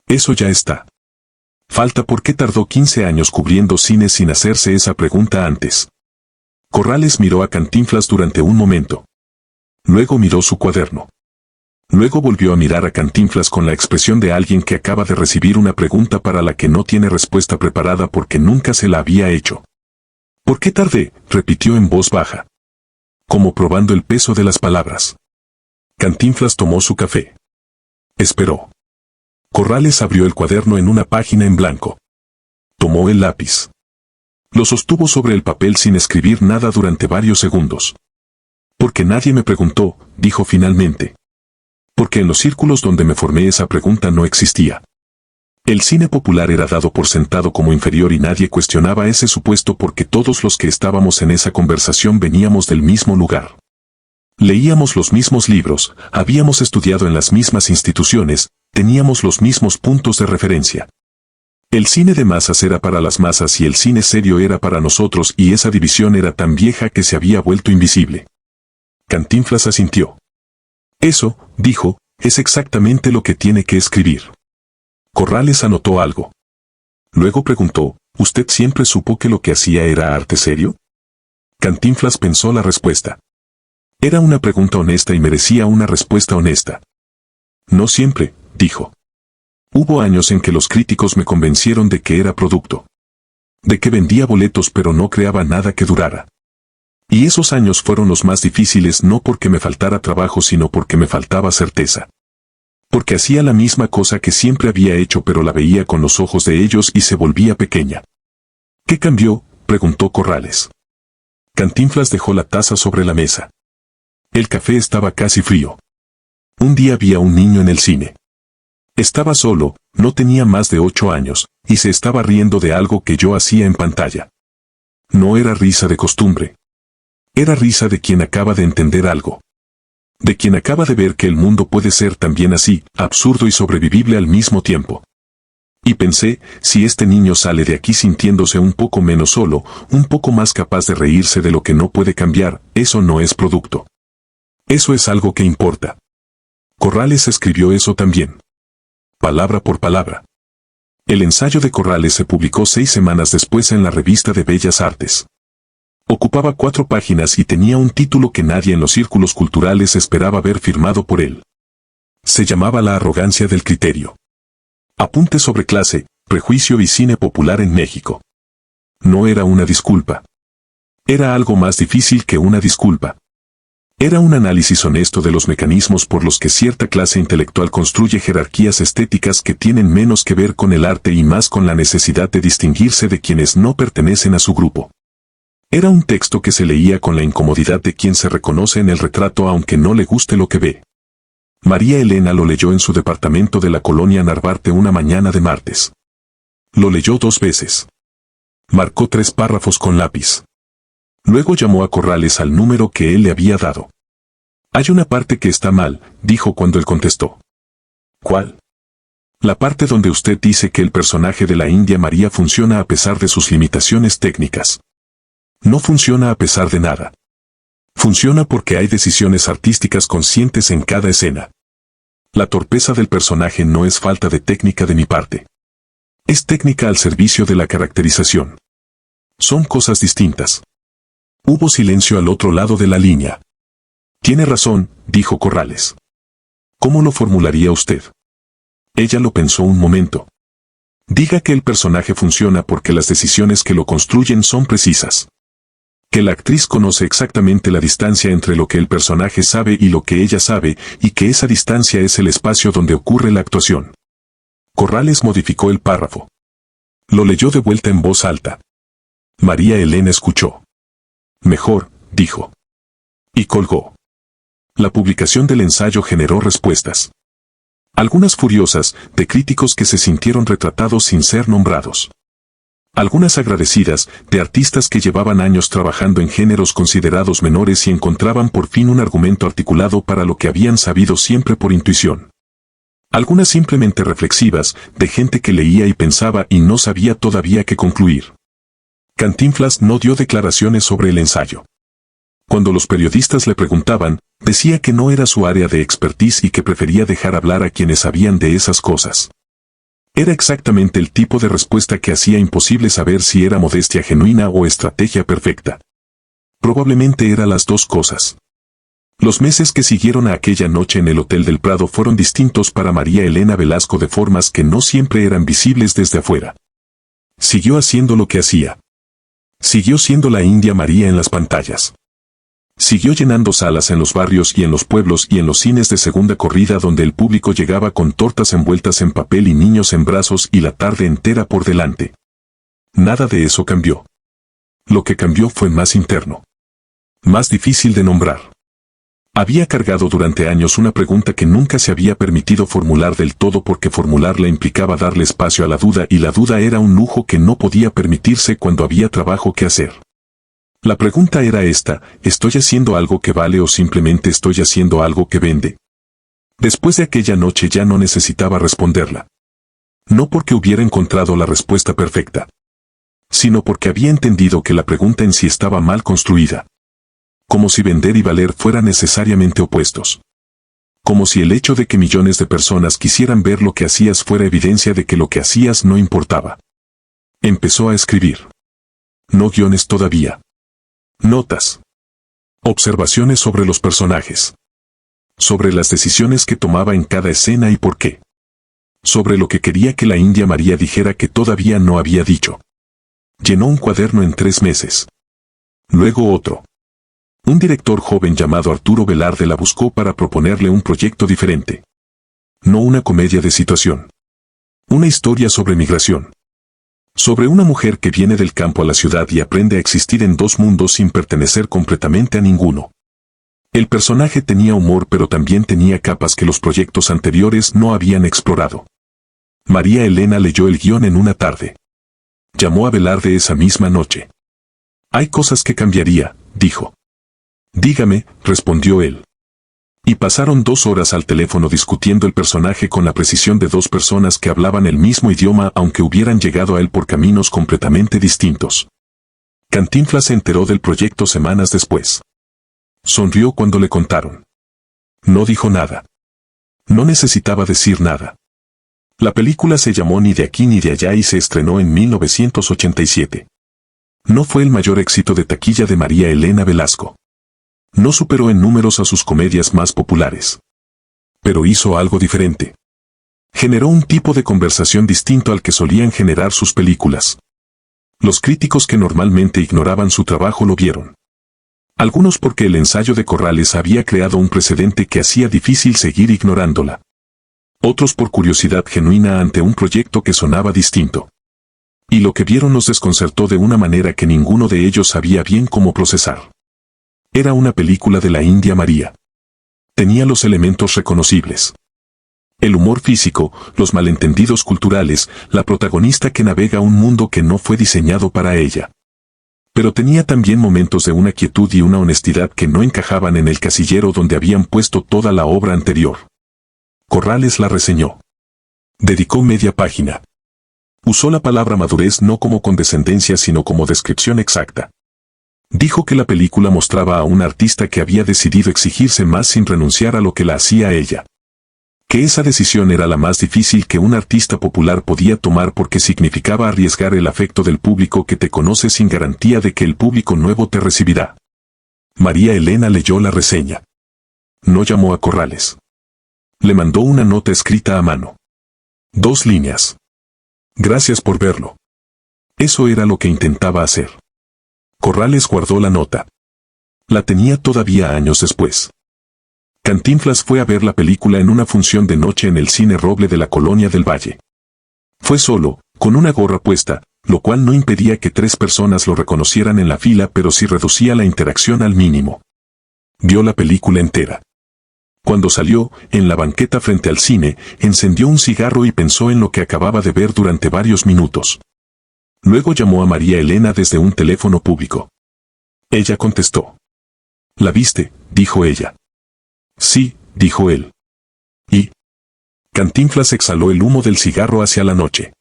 Eso ya está. Falta por qué tardó 15 años cubriendo cine sin hacerse esa pregunta antes. Corrales miró a Cantinflas durante un momento. Luego miró su cuaderno. Luego volvió a mirar a Cantinflas con la expresión de alguien que acaba de recibir una pregunta para la que no tiene respuesta preparada porque nunca se la había hecho. ¿Por qué tardé?, repitió en voz baja. Como probando el peso de las palabras. Cantinflas tomó su café. Esperó. Corrales abrió el cuaderno en una página en blanco. Tomó el lápiz. Lo sostuvo sobre el papel sin escribir nada durante varios segundos. Porque nadie me preguntó, dijo finalmente. Porque en los círculos donde me formé esa pregunta no existía. El cine popular era dado por sentado como inferior y nadie cuestionaba ese supuesto porque todos los que estábamos en esa conversación veníamos del mismo lugar. Leíamos los mismos libros, habíamos estudiado en las mismas instituciones, teníamos los mismos puntos de referencia. El cine de masas era para las masas y el cine serio era para nosotros y esa división era tan vieja que se había vuelto invisible. Cantinflas asintió. Eso, dijo, es exactamente lo que tiene que escribir. Corrales anotó algo. Luego preguntó, ¿usted siempre supo que lo que hacía era arte serio? Cantinflas pensó la respuesta. Era una pregunta honesta y merecía una respuesta honesta. No siempre, dijo. Hubo años en que los críticos me convencieron de que era producto. De que vendía boletos pero no creaba nada que durara. Y esos años fueron los más difíciles no porque me faltara trabajo sino porque me faltaba certeza. Porque hacía la misma cosa que siempre había hecho pero la veía con los ojos de ellos y se volvía pequeña. ¿Qué cambió?, preguntó Corrales. Cantinflas dejó la taza sobre la mesa. El café estaba casi frío. Un día vi a un niño en el cine. Estaba solo, no tenía más de 8 años, y se estaba riendo de algo que yo hacía en pantalla. No era risa de costumbre. Era risa de quien acaba de entender algo. De quien acaba de ver que el mundo puede ser también así, absurdo y sobrevivible al mismo tiempo. Y pensé, si este niño sale de aquí sintiéndose un poco menos solo, un poco más capaz de reírse de lo que no puede cambiar, eso no es producto. Eso es algo que importa. Corrales escribió eso también. Palabra por palabra. El ensayo de Corrales se publicó 6 semanas después en la Revista de Bellas Artes. Ocupaba 4 páginas y tenía un título que nadie en los círculos culturales esperaba ver firmado por él. Se llamaba La arrogancia del criterio. Apunte sobre clase, prejuicio y cine popular en México. No era una disculpa. Era algo más difícil que una disculpa. Era un análisis honesto de los mecanismos por los que cierta clase intelectual construye jerarquías estéticas que tienen menos que ver con el arte y más con la necesidad de distinguirse de quienes no pertenecen a su grupo. Era un texto que se leía con la incomodidad de quien se reconoce en el retrato aunque no le guste lo que ve. María Elena lo leyó en su departamento de la colonia Narvarte una mañana de martes. Lo leyó 2 veces. Marcó 3 párrafos con lápiz. Luego llamó a Corrales al número que él le había dado. Hay una parte que está mal, dijo cuando él contestó. ¿Cuál? La parte donde usted dice que el personaje de la India María funciona a pesar de sus limitaciones técnicas. No funciona a pesar de nada. Funciona porque hay decisiones artísticas conscientes en cada escena. La torpeza del personaje no es falta de técnica de mi parte. Es técnica al servicio de la caracterización. Son cosas distintas. Hubo silencio al otro lado de la línea. Tiene razón, dijo Corrales. ¿Cómo lo formularía usted? Ella lo pensó un momento. Diga que el personaje funciona porque las decisiones que lo construyen son precisas. Que la actriz conoce exactamente la distancia entre lo que el personaje sabe y lo que ella sabe, y que esa distancia es el espacio donde ocurre la actuación. Corrales modificó el párrafo. Lo leyó de vuelta en voz alta. María Elena escuchó. Mejor, dijo. Y colgó. La publicación del ensayo generó respuestas. Algunas furiosas, de críticos que se sintieron retratados sin ser nombrados. Algunas agradecidas, de artistas que llevaban años trabajando en géneros considerados menores y encontraban por fin un argumento articulado para lo que habían sabido siempre por intuición. Algunas simplemente reflexivas, de gente que leía y pensaba y no sabía todavía qué concluir. Cantinflas no dio declaraciones sobre el ensayo. Cuando los periodistas le preguntaban, decía que no era su área de expertise y que prefería dejar hablar a quienes sabían de esas cosas. Era exactamente el tipo de respuesta que hacía imposible saber si era modestia genuina o estrategia perfecta. Probablemente eran las 2 cosas. Los meses que siguieron a aquella noche en el Hotel del Prado fueron distintos para María Elena Velasco de formas que no siempre eran visibles desde afuera. Siguió haciendo lo que hacía. Siguió siendo la India María en las pantallas. Siguió llenando salas en los barrios y en los pueblos y en los cines de segunda corrida donde el público llegaba con tortas envueltas en papel y niños en brazos y la tarde entera por delante. Nada de eso cambió. Lo que cambió fue más interno. Más difícil de nombrar. Había cargado durante años una pregunta que nunca se había permitido formular del todo porque formularla implicaba darle espacio a la duda y la duda era un lujo que no podía permitirse cuando había trabajo que hacer. La pregunta era esta: ¿estoy haciendo algo que vale o simplemente estoy haciendo algo que vende? Después de aquella noche ya no necesitaba responderla. No porque hubiera encontrado la respuesta perfecta, sino porque había entendido que la pregunta en sí estaba mal construida. Como si vender y valer fueran necesariamente opuestos. Como si el hecho de que millones de personas quisieran ver lo que hacías fuera evidencia de que lo que hacías no importaba. Empezó a escribir. No guiones todavía. Notas. Observaciones sobre los personajes. Sobre las decisiones que tomaba en cada escena y por qué. Sobre lo que quería que la India María dijera que todavía no había dicho. Llenó un cuaderno en 3 meses. Luego otro. Un director joven llamado Arturo Velarde la buscó para proponerle un proyecto diferente. No una comedia de situación. Una historia sobre migración. Sobre una mujer que viene del campo a la ciudad y aprende a existir en 2 mundos sin pertenecer completamente a ninguno. El personaje tenía humor pero también tenía capas que los proyectos anteriores no habían explorado. María Elena leyó el guión en una tarde. Llamó a Velarde esa misma noche. Hay cosas que cambiaría, dijo. Dígame, respondió él. Y pasaron 2 horas al teléfono discutiendo el personaje con la precisión de 2 personas que hablaban el mismo idioma aunque hubieran llegado a él por caminos completamente distintos. Cantinflas se enteró del proyecto semanas después. Sonrió cuando le contaron. No dijo nada. No necesitaba decir nada. La película se llamó Ni de aquí ni de allá y se estrenó en 1987. No fue el mayor éxito de taquilla de María Elena Velasco. No superó en números a sus comedias más populares. Pero hizo algo diferente. Generó un tipo de conversación distinto al que solían generar sus películas. Los críticos que normalmente ignoraban su trabajo lo vieron. Algunos porque el ensayo de Corrales había creado un precedente que hacía difícil seguir ignorándola. Otros por curiosidad genuina ante un proyecto que sonaba distinto. Y lo que vieron los desconcertó de una manera que ninguno de ellos sabía bien cómo procesar. Era una película de la India María. Tenía los elementos reconocibles. El humor físico, los malentendidos culturales, la protagonista que navega un mundo que no fue diseñado para ella. Pero tenía también momentos de una quietud y una honestidad que no encajaban en el casillero donde habían puesto toda la obra anterior. Corrales la reseñó. Dedicó media página. Usó la palabra madurez no como condescendencia sino como descripción exacta. Dijo que la película mostraba a un artista que había decidido exigirse más sin renunciar a lo que la hacía a ella. Que esa decisión era la más difícil que un artista popular podía tomar porque significaba arriesgar el afecto del público que te conoce sin garantía de que el público nuevo te recibirá. María Elena leyó la reseña. No llamó a Corrales. Le mandó una nota escrita a mano. 2 líneas. Gracias por verlo. Eso era lo que intentaba hacer. Corrales guardó la nota. La tenía todavía años después. Cantinflas fue a ver la película en una función de noche en el Cine Roble de la Colonia del Valle. Fue solo, con una gorra puesta, lo cual no impedía que 3 personas lo reconocieran en la fila pero sí reducía la interacción al mínimo. Vio la película entera. Cuando salió, en la banqueta frente al cine, encendió un cigarro y pensó en lo que acababa de ver durante varios minutos. Luego llamó a María Elena desde un teléfono público. Ella contestó. ¿La viste?, dijo ella. Sí, dijo él. ¿Y? Cantinflas exhaló el humo del cigarro hacia la noche.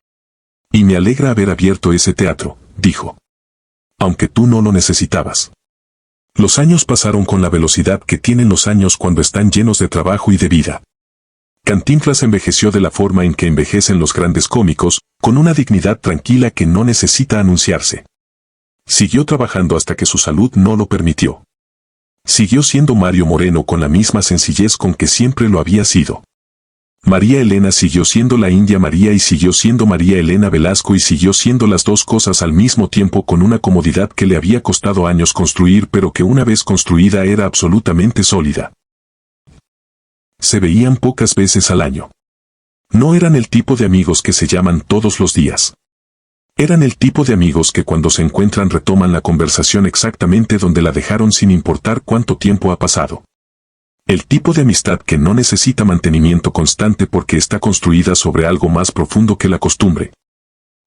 Y me alegra haber abierto ese teatro, dijo. Aunque tú no lo necesitabas. Los años pasaron con la velocidad que tienen los años cuando están llenos de trabajo y de vida. Cantinflas envejeció de la forma en que envejecen los grandes cómicos, con una dignidad tranquila que no necesita anunciarse. Siguió trabajando hasta que su salud no lo permitió. Siguió siendo Mario Moreno con la misma sencillez con que siempre lo había sido. María Elena siguió siendo la India María y siguió siendo María Elena Velasco y siguió siendo las 2 cosas al mismo tiempo con una comodidad que le había costado años construir pero que una vez construida era absolutamente sólida. Se veían pocas veces al año. No eran el tipo de amigos que se llaman todos los días. Eran el tipo de amigos que cuando se encuentran retoman la conversación exactamente donde la dejaron sin importar cuánto tiempo ha pasado. El tipo de amistad que no necesita mantenimiento constante porque está construida sobre algo más profundo que la costumbre.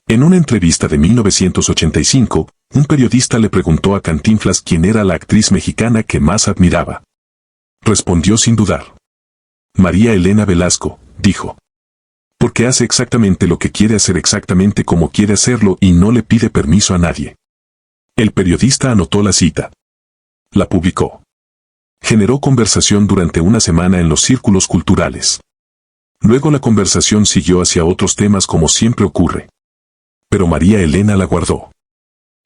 En una entrevista de 1985, un periodista le preguntó a Cantinflas quién era la actriz mexicana que más admiraba. Respondió sin dudar. María Elena Velasco, dijo. Porque hace exactamente lo que quiere hacer exactamente como quiere hacerlo y no le pide permiso a nadie. El periodista anotó la cita. La publicó. Generó conversación durante una semana en los círculos culturales. Luego la conversación siguió hacia otros temas como siempre ocurre. Pero María Elena la guardó.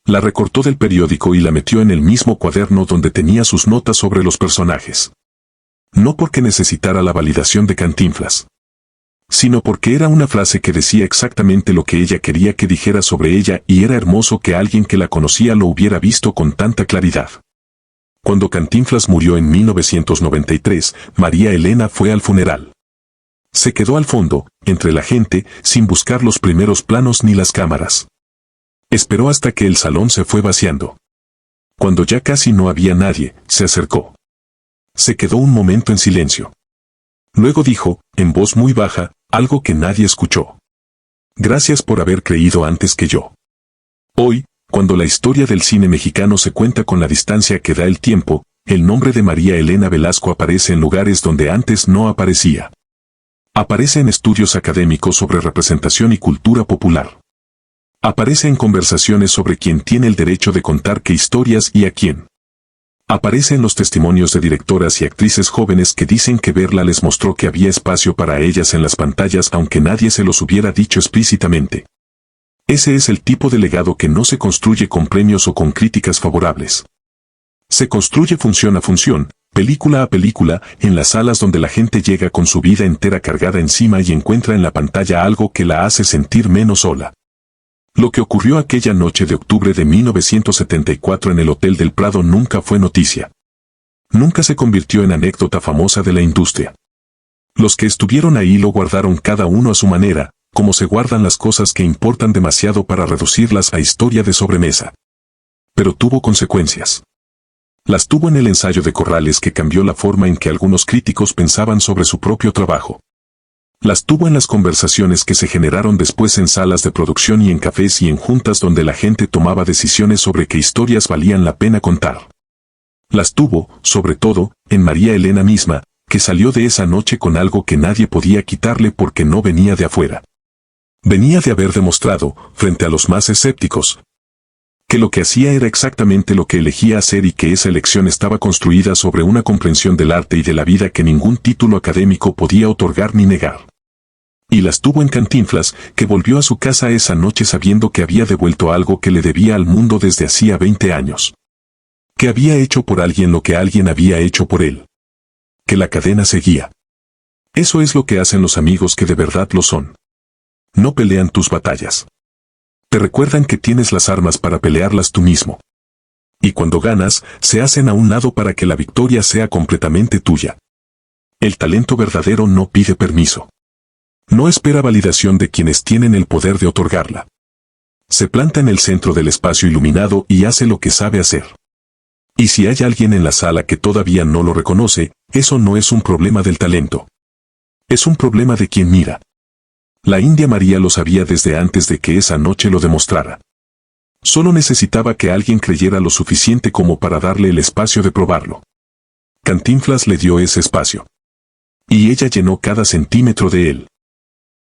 La recortó del periódico y la metió en el mismo cuaderno donde tenía sus notas sobre los personajes. No porque necesitara la validación de Cantinflas, sino porque era una frase que decía exactamente lo que ella quería que dijera sobre ella y era hermoso que alguien que la conocía lo hubiera visto con tanta claridad. Cuando Cantinflas murió en 1993, María Elena fue al funeral. Se quedó al fondo, entre la gente, sin buscar los primeros planos ni las cámaras. Esperó hasta que el salón se fue vaciando. Cuando ya casi no había nadie, se acercó. Se quedó un momento en silencio. Luego dijo, en voz muy baja, algo que nadie escuchó. Gracias por haber creído antes que yo. Hoy, cuando la historia del cine mexicano se cuenta con la distancia que da el tiempo, el nombre de María Elena Velasco aparece en lugares donde antes no aparecía. Aparece en estudios académicos sobre representación y cultura popular. Aparece en conversaciones sobre quién tiene el derecho de contar qué historias y a quién. Aparece en los testimonios de directoras y actrices jóvenes que dicen que verla les mostró que había espacio para ellas en las pantallas aunque nadie se los hubiera dicho explícitamente. Ese es el tipo de legado que no se construye con premios o con críticas favorables. Se construye función a función, película a película, en las salas donde la gente llega con su vida entera cargada encima y encuentra en la pantalla algo que la hace sentir menos sola. Lo que ocurrió aquella noche de octubre de 1974 en el Hotel del Prado nunca fue noticia. Nunca se convirtió en anécdota famosa de la industria. Los que estuvieron ahí lo guardaron cada uno a su manera, como se guardan las cosas que importan demasiado para reducirlas a historia de sobremesa. Pero tuvo consecuencias. Las tuvo en el ensayo de Corrales que cambió la forma en que algunos críticos pensaban sobre su propio trabajo. Las tuvo en las conversaciones que se generaron después en salas de producción y en cafés y en juntas donde la gente tomaba decisiones sobre qué historias valían la pena contar. Las tuvo, sobre todo, en María Elena misma, que salió de esa noche con algo que nadie podía quitarle porque no venía de afuera. Venía de haber demostrado, frente a los más escépticos, que lo que hacía era exactamente lo que elegía hacer y que esa elección estaba construida sobre una comprensión del arte y de la vida que ningún título académico podía otorgar ni negar. Y las tuvo en Cantinflas, que volvió a su casa esa noche sabiendo que había devuelto algo que le debía al mundo desde hacía 20 años. Que había hecho por alguien lo que alguien había hecho por él. Que la cadena seguía. Eso es lo que hacen los amigos que de verdad lo son. No pelean tus batallas. Te recuerdan que tienes las armas para pelearlas tú mismo. Y cuando ganas, se hacen a un lado para que la victoria sea completamente tuya. El talento verdadero no pide permiso. No espera validación de quienes tienen el poder de otorgarla. Se planta en el centro del espacio iluminado y hace lo que sabe hacer. Y si hay alguien en la sala que todavía no lo reconoce, eso no es un problema del talento. Es un problema de quien mira. La India María lo sabía desde antes de que esa noche lo demostrara. Solo necesitaba que alguien creyera lo suficiente como para darle el espacio de probarlo. Cantinflas le dio ese espacio. Y ella llenó cada centímetro de él.